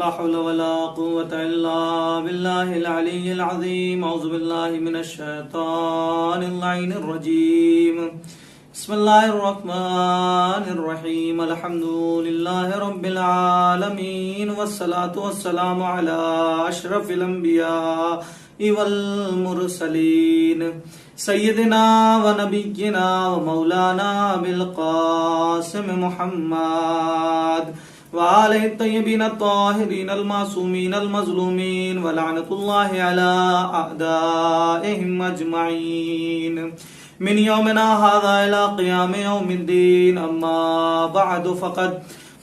لا حول ولا قوة إلا بالله العلي العظيم. أعوذ بالله من الشيطان اللعين الرجيم. بسم الله الرحمن الرحيم. الحمد لله رب العالمين والصلاة والسلام على أشرف الأنبياء والمرسلين سيدنا ونبينا ومولانا بالقاسم محمد وآله الطيبين الطاهرين المعصومين المظلومين ولعنة الله على أعدائهم أجمعين من يومنا هذا إلى قيام يوم الدين. أما بعد فقد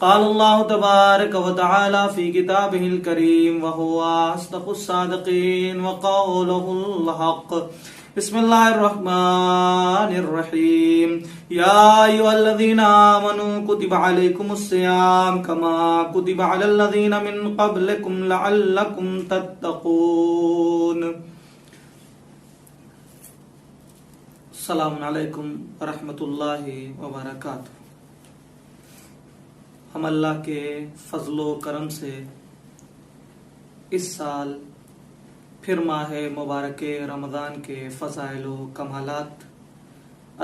قال الله تبارك وتعالى في كتابه الكريم وهو أصدق الصادقين وقوله الحق. بسم الله الرحمن الرحيم. يا أيها الذين آمنوا كتب عليكم الصيام كما كتب على الذين من قبلكم لعلكم تتقون. السلام علیکم ورحمۃ اللہ وبرکاتہ. ہم اللہ کے فضل و کرم سے اس سال پھر ماہ مبارک رمضان کے فضائل و کمالات،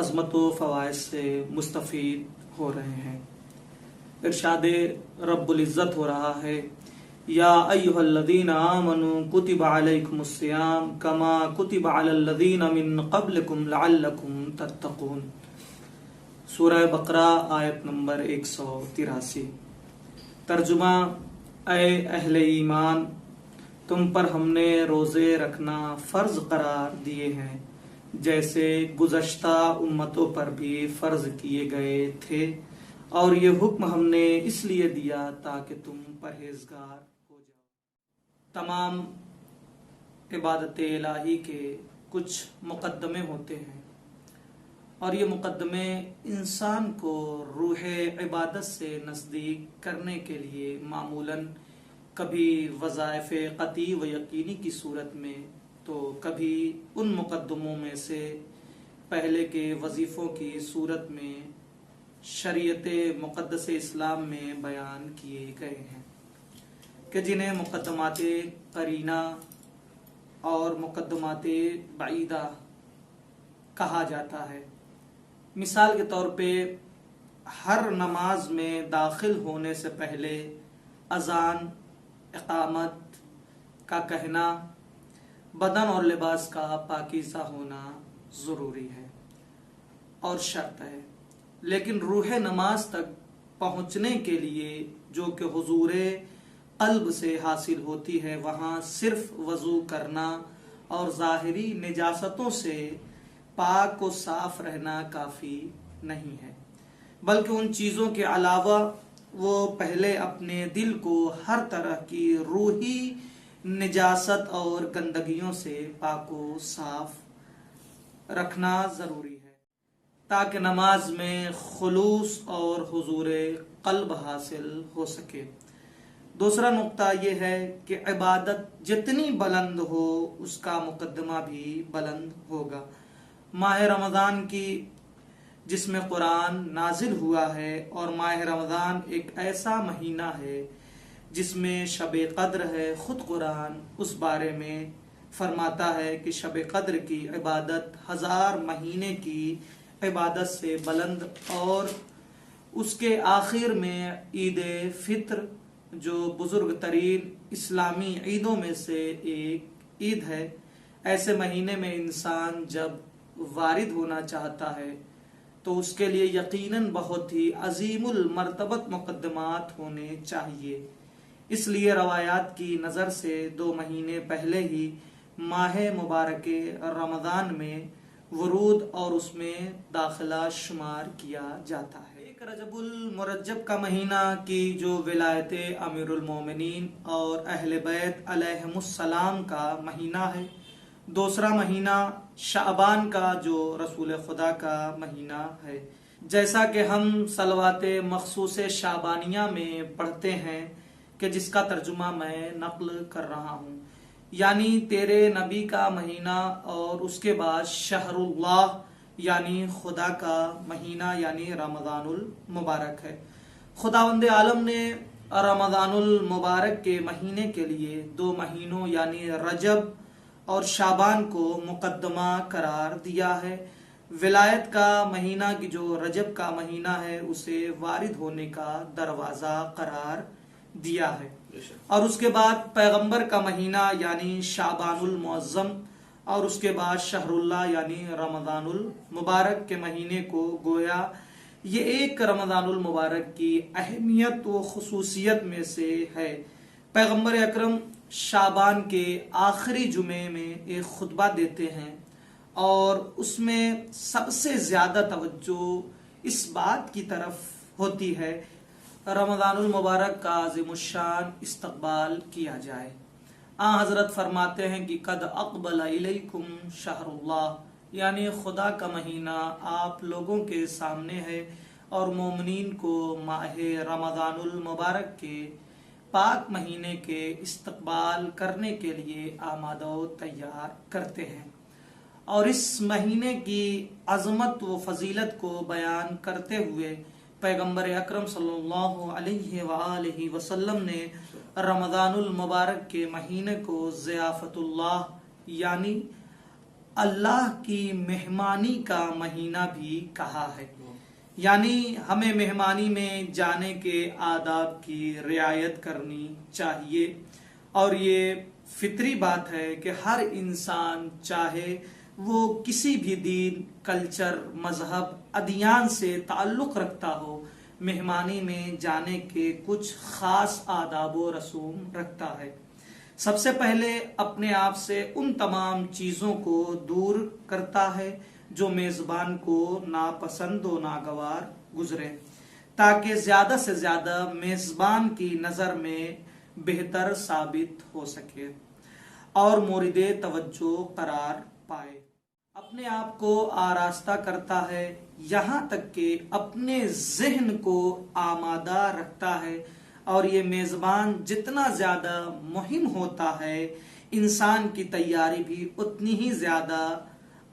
عظمت و فوائد سے مستفید ہو رہے ہیں. ارشاد رب العزت ہو رہا ہے یا ایھا الذین آمنوا کتب علیکم الصیام کما کتب علی الذین من قبلکم لعلکم تتقون. سورہ بقرہ آیت نمبر 183. ترجمہ: اے اہل ایمان، تم پر ہم نے روزے رکھنا فرض قرار دیے ہیں جیسے گزشتہ امتوں پر بھی فرض کیے گئے تھے، اور یہ حکم ہم نے اس لیے دیا تاکہ تم پرہیزگار ہو جاؤ. تمام عبادت الہی کے کچھ مقدمے ہوتے ہیں، اور یہ مقدمے انسان کو روح عبادت سے نزدیک کرنے کے لیے معمولاً کبھی وظائف قطعی و یقینی کی صورت میں تو کبھی ان مقدموں میں سے پہلے کے وظیفوں کی صورت میں شریعت مقدس اسلام میں بیان کیے گئے ہیں کہ جنہیں مقدمات قرینہ اور مقدمات بعیدہ کہا جاتا ہے. مثال کے طور پہ ہر نماز میں داخل ہونے سے پہلے اذان، اقامت کا کہنا، بدن اور لباس کا پاکیزہ ہونا ضروری ہے اور شرط ہے. لیکن روح نماز تک پہنچنے کے لیے جو کہ حضور قلب سے حاصل ہوتی ہے، وہاں صرف وضو کرنا اور ظاہری نجاستوں سے پاک و صاف رہنا کافی نہیں ہے، بلکہ ان چیزوں کے علاوہ وہ پہلے اپنے دل کو ہر طرح کی روحی نجاست اور گندگیوں سے پاک و صاف رکھنا ضروری ہے تاکہ نماز میں خلوص اور حضور قلب حاصل ہو سکے. دوسرا نقطہ یہ ہے کہ عبادت جتنی بلند ہو اس کا مقدمہ بھی بلند ہوگا. ماہ رمضان کی جس میں قرآن نازل ہوا ہے، اور ماہ رمضان ایک ایسا مہینہ ہے جس میں شب قدر ہے. خود قرآن اس بارے میں فرماتا ہے کہ شب قدر کی عبادت 1000 مہینے کی عبادت سے بلند، اور اس کے آخر میں عید فطر جو بزرگ ترین اسلامی عیدوں میں سے ایک عید ہے، ایسے مہینے میں انسان جب وارد ہونا چاہتا ہے تو اس کے لیے یقیناً بہت ہی عظیم المرتبت مقدمات ہونے چاہیے. اس لیے روایات کی نظر سے 2 مہینے پہلے ہی ماہ مبارک رمضان میں ورود اور اس میں داخلہ شمار کیا جاتا ہے. ایک رجب المرجب کا مہینہ کی جو ولایت امیر المومنین اور اہل بیت علیہم السلام کا مہینہ ہے. دوسرا مہینہ شعبان کا جو رسول خدا کا مہینہ ہے. جیسا کہ ہم صلوات مخصوص شعبانیہ میں پڑھتے ہیں کہ جس کا ترجمہ میں نقل کر رہا ہوں، یعنی تیرے نبی کا مہینہ، اور اس کے بعد شہر اللہ یعنی خدا کا مہینہ یعنی رمضان المبارک ہے. خداوند عالم نے رمضان المبارک کے مہینے کے لیے 2 مہینوں یعنی رجب اور شعبان کو مقدمہ قرار دیا ہے۔ ولایت کا مہینہ کی جو رجب کا مہینہ ہے اسے وارد ہونے کا دروازہ قرار دیا ہے، اور اس کے بعد پیغمبر کا مہینہ یعنی شعبان المعظم، اور اس کے بعد شہر اللہ یعنی رمضان المبارک کے مہینے کو گویا یہ ایک رمضان المبارک کی اہمیت و خصوصیت میں سے ہے۔ پیغمبر اکرم شعبان کے آخری جمعے میں ایک خطبہ دیتے ہیں، اور اس میں سب سے زیادہ توجہ اس بات کی طرف ہوتی ہے رمضان المبارک کا عظیم الشان استقبال کیا جائے۔ حضرت فرماتے ہیں کہ قد اقبل الیکم شہر اللہ، یعنی خدا کا مہینہ آپ لوگوں کے سامنے ہے، اور مومنین کو ماہ رمضان المبارک کے پاک مہینے کے استقبال کرنے کے لیے آمادہ و تیار کرتے ہیں۔ اور اس مہینے کی عظمت و فضیلت کو بیان کرتے ہوئے پیغمبر اکرم صلی اللہ علیہ وآلہ وسلم نے رمضان المبارک کے مہینے کو ضیافت اللہ یعنی اللہ کی مہمانی کا مہینہ بھی کہا ہے، یعنی ہمیں مہمانی میں جانے کے آداب کی رعایت کرنی چاہیے، اور یہ فطری بات ہے کہ ہر انسان چاہے وہ کسی بھی دین، کلچر، مذہب، ادیان سے تعلق رکھتا ہو، مہمانی میں جانے کے کچھ خاص آداب و رسوم رکھتا ہے۔ سب سے پہلے اپنے آپ سے ان تمام چیزوں کو دور کرتا ہے جو میزبان کو ناپسند و ناگوار گزرے، تاکہ زیادہ سے زیادہ میزبان کی نظر میں بہتر ثابت ہو سکے اور مورد توجہ قرار پائے۔ اپنے آپ کو آراستہ کرتا ہے، یہاں تک کہ اپنے ذہن کو آمادہ رکھتا ہے، اور یہ میزبان جتنا زیادہ مہم ہوتا ہے انسان کی تیاری بھی اتنی ہی زیادہ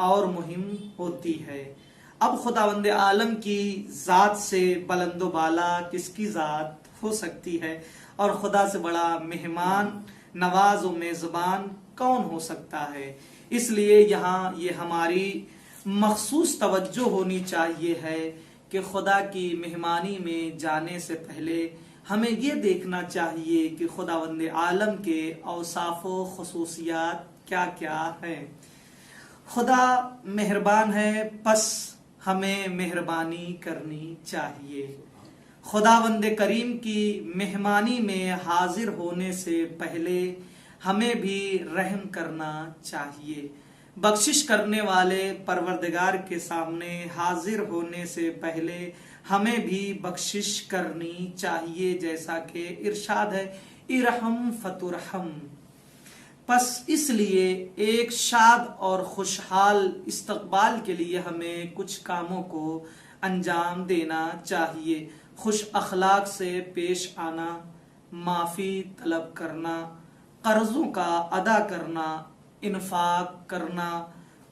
اور مہم ہوتی ہے۔ اب خداوند عالم کی ذات سے بلند و بالا کس کی ذات ہو سکتی ہے، اور خدا سے بڑا مہمان نواز و میزبان کون ہو سکتا ہے؟ اس لیے یہاں یہ ہماری مخصوص توجہ ہونی چاہیے ہے کہ خدا کی مہمانی میں جانے سے پہلے ہمیں یہ دیکھنا چاہیے کہ خداوند عالم کے اوصاف و خصوصیات کیا کیا ہیں۔ خدا مہربان ہے، پس ہمیں مہربانی کرنی چاہیے۔ خداوند کریم کی مہمانی میں حاضر ہونے سے پہلے ہمیں بھی رحم کرنا چاہیے۔ بخشش کرنے والے پروردگار کے سامنے حاضر ہونے سے پہلے ہمیں بھی بخشش کرنی چاہیے، جیسا کہ ارشاد ہے ارحم فترحم۔ پس اس لیے ایک شاد اور خوشحال استقبال کے لیے ہمیں کچھ کاموں کو انجام دینا چاہیے۔ خوش اخلاق سے پیش آنا، معافی طلب کرنا، قرضوں کا ادا کرنا، انفاق کرنا،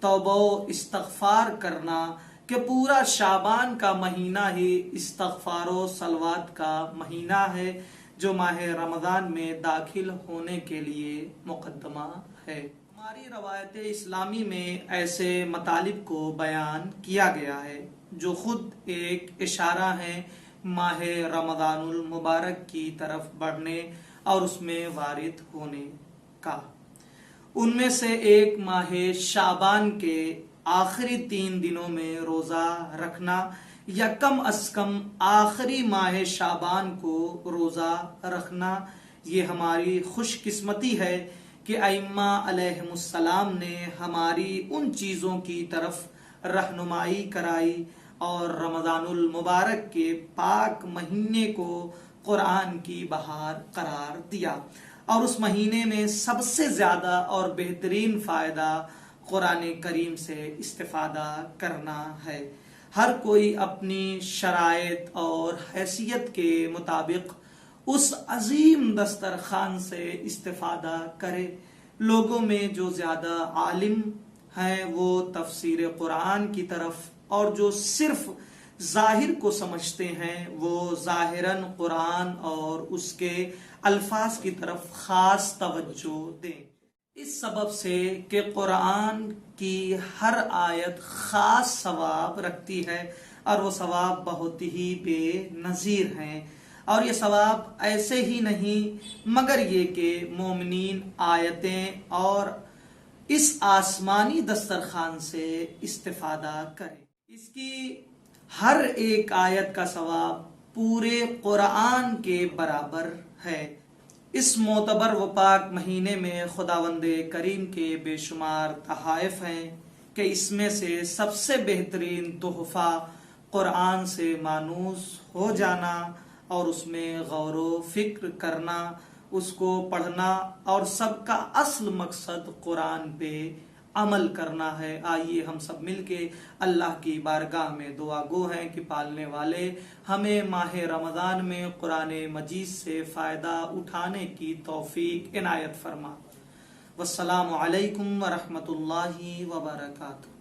توبہ و استغفار کرنا، کہ پورا شعبان کا مہینہ ہی استغفار و صلوات کا مہینہ ہے جو ماہ رمضان میں داخل ہونے کے لیے مقدمہ ہے۔ ہماری روایت اسلامی میں ایسے مطالب کو بیان کیا گیا ہے جو خود ایک اشارہ ہے ماہ رمضان المبارک کی طرف بڑھنے اور اس میں وارد ہونے کا۔ ان میں سے ایک ماہ شعبان کے آخری 3 دنوں میں روزہ رکھنا، یا کم از کم آخری ماہ شعبان کو روزہ رکھنا، یہ ہماری خوش قسمتی ہے کہ ائمہ علیہم السلام نے ہماری ان چیزوں کی طرف رہنمائی کرائی اور رمضان المبارک کے پاک مہینے کو قرآن کی بہار قرار دیا، اور اس مہینے میں سب سے زیادہ اور بہترین فائدہ قرآن کریم سے استفادہ کرنا ہے۔ ہر کوئی اپنی شرائط اور حیثیت کے مطابق اس عظیم دسترخوان سے استفادہ کرے۔ لوگوں میں جو زیادہ عالم ہیں وہ تفسیر قرآن کی طرف، اور جو صرف ظاہر کو سمجھتے ہیں وہ ظاہراً قرآن اور اس کے الفاظ کی طرف خاص توجہ دیں، اس سبب سے کہ قرآن کی ہر آیت خاص ثواب رکھتی ہے اور وہ ثواب بہت ہی بے نظیر ہیں، اور یہ ثواب ایسے ہی نہیں مگر یہ کہ مومنین آیتیں اور اس آسمانی دسترخوان سے استفادہ کریں۔ اس کی ہر ایک آیت کا ثواب پورے قرآن کے برابر ہے۔ اس معتبر و پاک مہینے میں خداوند کریم کے بے شمار تحائف ہیں کہ اس میں سے سب سے بہترین تحفہ قرآن سے مانوس ہو جانا اور اس میں غور و فکر کرنا، اس کو پڑھنا، اور سب کا اصل مقصد قرآن پہ عمل کرنا ہے۔ آئیے ہم سب مل کے اللہ کی بارگاہ میں دعا گو ہیں کہ پالنے والے ہمیں ماہ رمضان میں قرآن مجید سے فائدہ اٹھانے کی توفیق عنایت فرما۔ والسلام علیکم ورحمۃ اللہ وبرکاتہ۔